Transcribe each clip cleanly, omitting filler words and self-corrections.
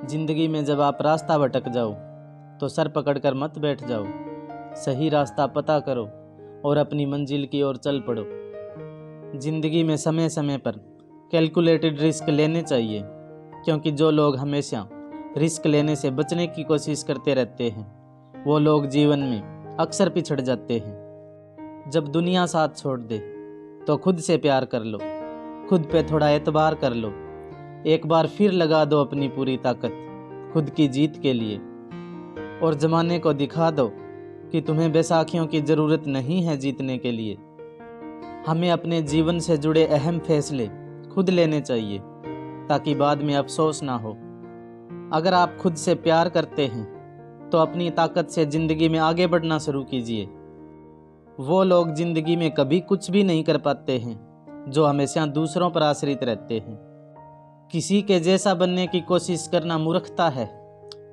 जिंदगी में जब आप रास्ता भटक जाओ तो सर पकड़कर मत बैठ जाओ। सही रास्ता पता करो और अपनी मंजिल की ओर चल पड़ो। जिंदगी में समय समय पर कैलकुलेटेड रिस्क लेने चाहिए, क्योंकि जो लोग हमेशा रिस्क लेने से बचने की कोशिश करते रहते हैं वो लोग जीवन में अक्सर पिछड़ जाते हैं। जब दुनिया साथ छोड़ दे तो खुद से प्यार कर लो, खुद पे थोड़ा एतबार कर लो। एक बार फिर लगा दो अपनी पूरी ताकत खुद की जीत के लिए, और ज़माने को दिखा दो कि तुम्हें बैसाखियों की ज़रूरत नहीं है जीतने के लिए। हमें अपने जीवन से जुड़े अहम फैसले खुद लेने चाहिए ताकि बाद में अफसोस ना हो। अगर आप खुद से प्यार करते हैं तो अपनी ताकत से ज़िंदगी में आगे बढ़ना शुरू कीजिए। वो लोग ज़िंदगी में कभी कुछ भी नहीं कर पाते हैं जो हमेशा दूसरों पर आश्रित रहते हैं। किसी के जैसा बनने की कोशिश करना मूर्खता है।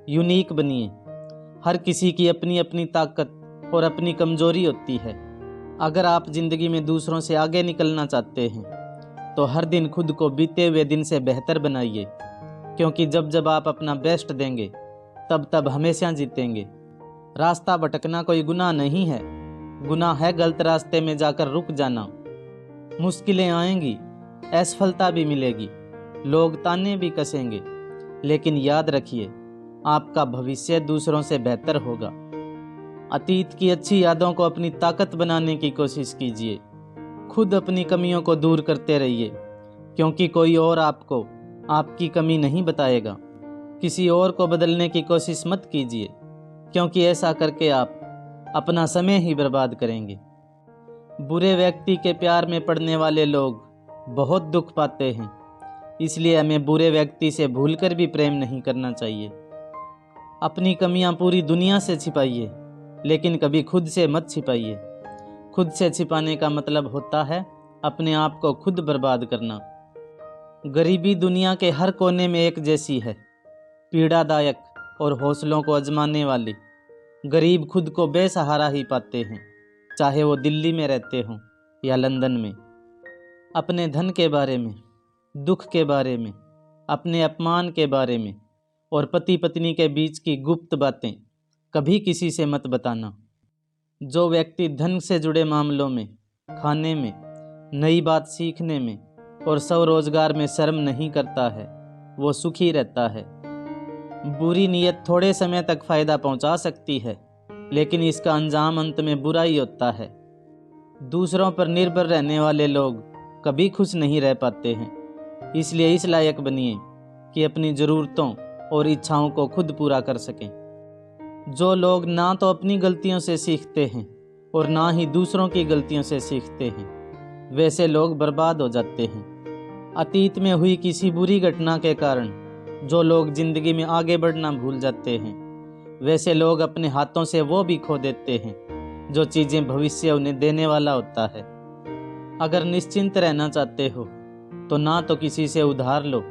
यूनिक बनिए। हर किसी की अपनी अपनी ताकत और अपनी कमजोरी होती है। अगर आप ज़िंदगी में दूसरों से आगे निकलना चाहते हैं तो हर दिन खुद को बीते हुए दिन से बेहतर बनाइए, क्योंकि जब जब आप अपना बेस्ट देंगे तब तब हमेशा जीतेंगे। रास्ता भटकना कोई गुनाह नहीं है, गुनाह है गलत रास्ते में जाकर रुक जाना। मुश्किलें आएंगी, असफलता भी मिलेगी, लोग ताने भी कसेंगे, लेकिन याद रखिए आपका भविष्य दूसरों से बेहतर होगा। अतीत की अच्छी यादों को अपनी ताकत बनाने की कोशिश कीजिए। खुद अपनी कमियों को दूर करते रहिए, क्योंकि कोई और आपको आपकी कमी नहीं बताएगा। किसी और को बदलने की कोशिश मत कीजिए, क्योंकि ऐसा करके आप अपना समय ही बर्बाद करेंगे। बुरे व्यक्ति के प्यार में पड़ने वाले लोग बहुत दुख पाते हैं, इसलिए हमें बुरे व्यक्ति से भूलकर भी प्रेम नहीं करना चाहिए। अपनी कमियां पूरी दुनिया से छिपाइए, लेकिन कभी खुद से मत छिपाइए। खुद से छिपाने का मतलब होता है अपने आप को खुद बर्बाद करना। गरीबी दुनिया के हर कोने में एक जैसी है, पीड़ादायक और हौसलों को आजमाने वाली। गरीब खुद को बेसहारा ही पाते हैं, चाहे वो दिल्ली में रहते हों या लंदन में। अपने धन के बारे में, दुख के बारे में, अपने अपमान के बारे में और पति पत्नी के बीच की गुप्त बातें कभी किसी से मत बताना। जो व्यक्ति धन से जुड़े मामलों में, खाने में, नई बात सीखने में और स्वरोजगार में शर्म नहीं करता है वो सुखी रहता है। बुरी नीयत थोड़े समय तक फायदा पहुंचा सकती है, लेकिन इसका अंजाम अंत में बुरा ही होता है। दूसरों पर निर्भर रहने वाले लोग कभी खुश नहीं रह पाते हैं, इसलिए इस लायक बनिए कि अपनी ज़रूरतों और इच्छाओं को खुद पूरा कर सकें। जो लोग ना तो अपनी गलतियों से सीखते हैं और ना ही दूसरों की गलतियों से सीखते हैं, वैसे लोग बर्बाद हो जाते हैं। अतीत में हुई किसी बुरी घटना के कारण जो लोग ज़िंदगी में आगे बढ़ना भूल जाते हैं, वैसे लोग अपने हाथों से वो भी खो देते हैं जो चीज़ें भविष्य उन्हें देने वाला होता है। अगर निश्चिंत रहना चाहते हो तो ना तो किसी से उधार लो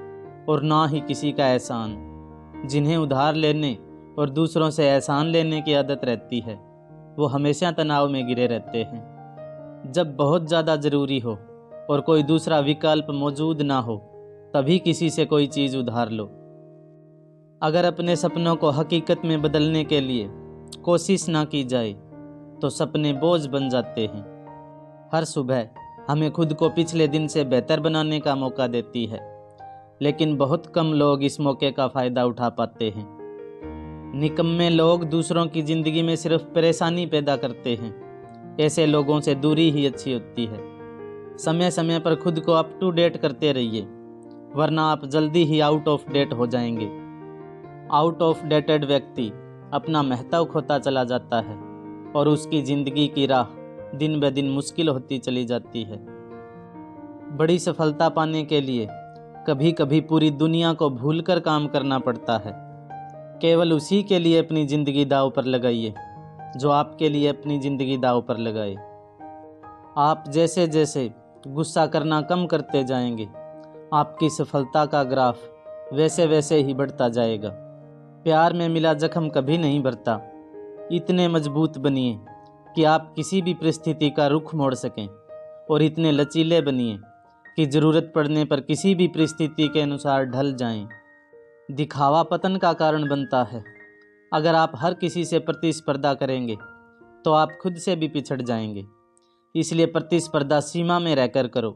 और ना ही किसी का एहसान। जिन्हें उधार लेने और दूसरों से एहसान लेने की आदत रहती है वो हमेशा तनाव में गिरे रहते हैं। जब बहुत ज़्यादा ज़रूरी हो और कोई दूसरा विकल्प मौजूद ना हो, तभी किसी से कोई चीज़ उधार लो। अगर अपने सपनों को हकीकत में बदलने के लिए कोशिश ना की जाए तो सपने बोझ बन जाते हैं। हर सुबह हमें खुद को पिछले दिन से बेहतर बनाने का मौका देती है, लेकिन बहुत कम लोग इस मौके का फ़ायदा उठा पाते हैं। निकम्मे लोग दूसरों की ज़िंदगी में सिर्फ परेशानी पैदा करते हैं। ऐसे लोगों से दूरी ही अच्छी होती है। समय समय पर खुद को अप टू डेट करते रहिए, वरना आप जल्दी ही आउट ऑफ डेट हो जाएंगे। आउट ऑफ डेटेड व्यक्ति अपना महत्व खोता चला जाता है और उसकी ज़िंदगी की राह दिन ब दिन मुश्किल होती चली जाती है। बड़ी सफलता पाने के लिए कभी कभी पूरी दुनिया को भूलकर काम करना पड़ता है। केवल उसी के लिए अपनी ज़िंदगी दांव पर लगाइए जो आपके लिए अपनी ज़िंदगी दांव पर लगाए। आप जैसे जैसे गुस्सा करना कम करते जाएंगे, आपकी सफलता का ग्राफ वैसे वैसे ही बढ़ता जाएगा। प्यार में मिला जख्म कभी नहीं भरता। इतने मजबूत बनिए कि आप किसी भी परिस्थिति का रुख मोड़ सकें, और इतने लचीले बनिए कि ज़रूरत पड़ने पर किसी भी परिस्थिति के अनुसार ढल जाएं। दिखावा पतन का कारण बनता है। अगर आप हर किसी से प्रतिस्पर्धा करेंगे तो आप खुद से भी पिछड़ जाएंगे। इसलिए प्रतिस्पर्धा सीमा में रहकर करो।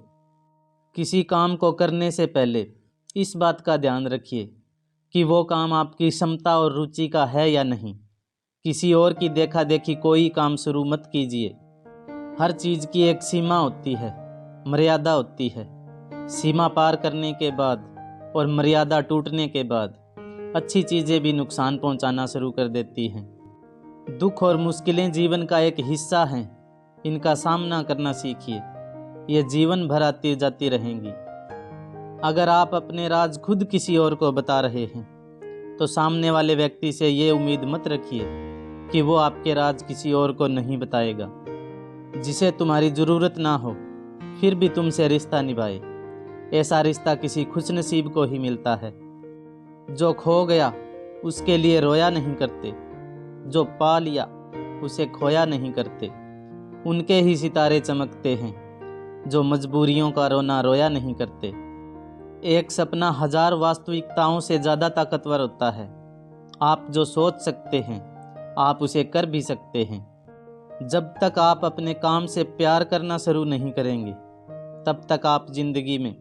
किसी काम को करने से पहले इस बात का ध्यान रखिए कि वो काम आपकी क्षमता और रुचि का है या नहीं। किसी और की देखा देखी कोई काम शुरू मत कीजिए। हर चीज़ की एक सीमा होती है, मर्यादा होती है। सीमा पार करने के बाद और मर्यादा टूटने के बाद अच्छी चीज़ें भी नुकसान पहुंचाना शुरू कर देती हैं। दुख और मुश्किलें जीवन का एक हिस्सा हैं। इनका सामना करना सीखिए। ये जीवन भर आती जाती रहेंगी। अगर आप अपने राज खुद किसी और को बता रहे हैं तो सामने वाले व्यक्ति से ये उम्मीद मत रखिए कि वो आपके राज किसी और को नहीं बताएगा। जिसे तुम्हारी ज़रूरत ना हो फिर भी तुमसे रिश्ता निभाए, ऐसा रिश्ता किसी खुशनसीब को ही मिलता है। जो खो गया उसके लिए रोया नहीं करते, जो पा लिया उसे खोया नहीं करते। उनके ही सितारे चमकते हैं जो मजबूरियों का रोना रोया नहीं करते। एक सपना 1000 वास्तविकताओं से ज़्यादा ताकतवर होता है। आप जो सोच सकते हैं आप उसे कर भी सकते हैं। जब तक आप अपने काम से प्यार करना शुरू नहीं करेंगे तब तक आप जिंदगी में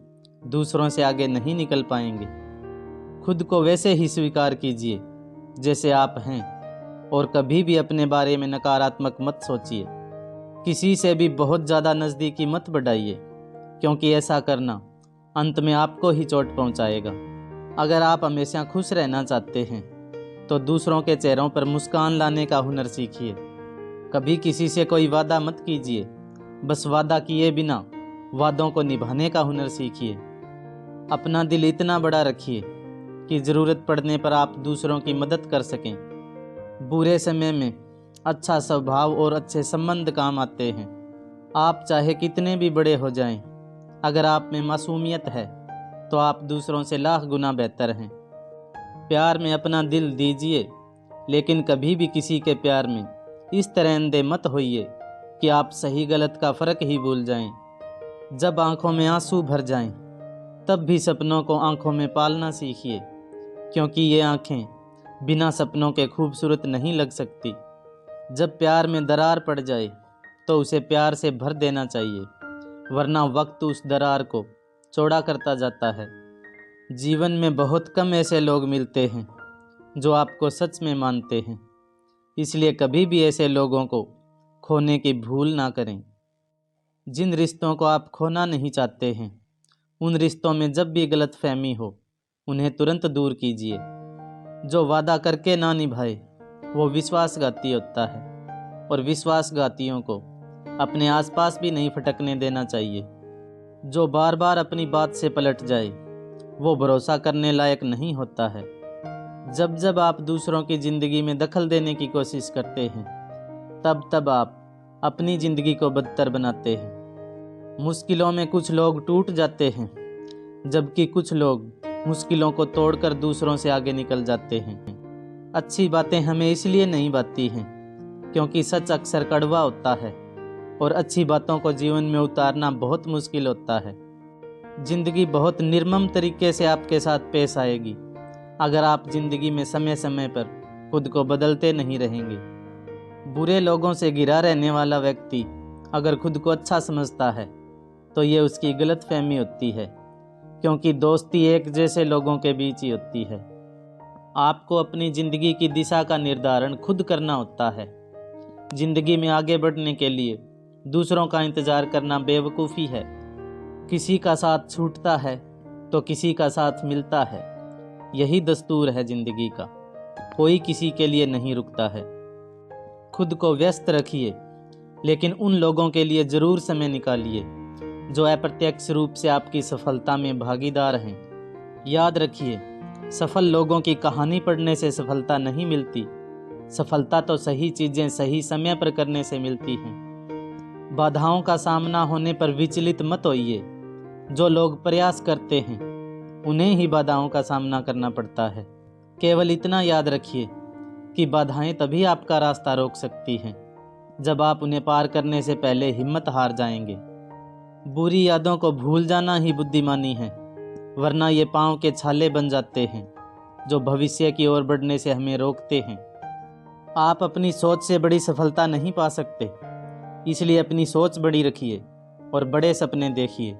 दूसरों से आगे नहीं निकल पाएंगे। खुद को वैसे ही स्वीकार कीजिए जैसे आप हैं और कभी भी अपने बारे में नकारात्मक मत सोचिए। किसी से भी बहुत ज़्यादा नज़दीकी मत बढ़ाइए, क्योंकि ऐसा करना अंत में आपको ही चोट पहुंचाएगा। अगर आप हमेशा खुश रहना चाहते हैं तो दूसरों के चेहरों पर मुस्कान लाने का हुनर सीखिए। कभी किसी से कोई वादा मत कीजिए, बस वादा किए बिना वादों को निभाने का हुनर सीखिए। अपना दिल इतना बड़ा रखिए कि ज़रूरत पड़ने पर आप दूसरों की मदद कर सकें। बुरे समय में अच्छा स्वभाव और अच्छे संबंध काम आते हैं। आप चाहे कितने भी बड़े हो जाएं, अगर आप में मासूमियत है तो आप दूसरों से लाख गुना बेहतर हैं। प्यार में अपना दिल दीजिए, लेकिन कभी भी किसी के प्यार में इस तरह अंधे मत होइए कि आप सही गलत का फ़र्क ही भूल जाएं। जब आंखों में आंसू भर जाएं, तब भी सपनों को आंखों में पालना सीखिए, क्योंकि ये आंखें बिना सपनों के खूबसूरत नहीं लग सकती। जब प्यार में दरार पड़ जाए तो उसे प्यार से भर देना चाहिए, वरना वक्त उस दरार को चौड़ा करता जाता है। जीवन में बहुत कम ऐसे लोग मिलते हैं जो आपको सच में मानते हैं, इसलिए कभी भी ऐसे लोगों को खोने की भूल ना करें। जिन रिश्तों को आप खोना नहीं चाहते हैं, उन रिश्तों में जब भी गलतफहमी हो उन्हें तुरंत दूर कीजिए। जो वादा करके ना निभाए वो विश्वासघाती होता है, और विश्वासघातियों को अपने आसपास भी नहीं फटकने देना चाहिए। जो बार बार अपनी बात से पलट जाए वो भरोसा करने लायक नहीं होता है। जब जब आप दूसरों की ज़िंदगी में दखल देने की कोशिश करते हैं तब तब आप अपनी ज़िंदगी को बदतर बनाते हैं। मुश्किलों में कुछ लोग टूट जाते हैं, जबकि कुछ लोग मुश्किलों को तोड़कर दूसरों से आगे निकल जाते हैं। अच्छी बातें हमें इसलिए नहीं बाती हैं क्योंकि सच अक्सर कड़वा होता है, और अच्छी बातों को जीवन में उतारना बहुत मुश्किल होता है। जिंदगी बहुत निर्मम तरीके से आपके साथ पेश आएगी अगर आप जिंदगी में समय समय पर खुद को बदलते नहीं रहेंगे। बुरे लोगों से घिरा रहने वाला व्यक्ति अगर खुद को अच्छा समझता है तो ये उसकी गलतफहमी होती है, क्योंकि दोस्ती एक जैसे लोगों के बीच ही होती है। आपको अपनी ज़िंदगी की दिशा का निर्धारण खुद करना होता है। ज़िंदगी में आगे बढ़ने के लिए दूसरों का इंतज़ार करना बेवकूफ़ी है। किसी का साथ छूटता है तो किसी का साथ मिलता है, यही दस्तूर है ज़िंदगी का। कोई किसी के लिए नहीं रुकता है। खुद को व्यस्त रखिए, लेकिन उन लोगों के लिए ज़रूर समय निकालिए जो अप्रत्यक्ष रूप से आपकी सफलता में भागीदार हैं। याद रखिए, सफल लोगों की कहानी पढ़ने से सफलता नहीं मिलती। सफलता तो सही चीज़ें सही समय पर करने से मिलती हैं। बाधाओं का सामना होने पर विचलित मत होइए। जो लोग प्रयास करते हैं उन्हें ही बाधाओं का सामना करना पड़ता है। केवल इतना याद रखिए कि बाधाएं तभी आपका रास्ता रोक सकती हैं जब आप उन्हें पार करने से पहले हिम्मत हार जाएंगे। बुरी यादों को भूल जाना ही बुद्धिमानी है, वरना ये पाँव के छाले बन जाते हैं। जो भविष्य की ओर बढ़ने से हमें रोकते हैं। आप अपनी सोच से बड़ी सफलता नहीं पा सकते, इसलिए अपनी सोच बड़ी रखिए और बड़े सपने देखिए।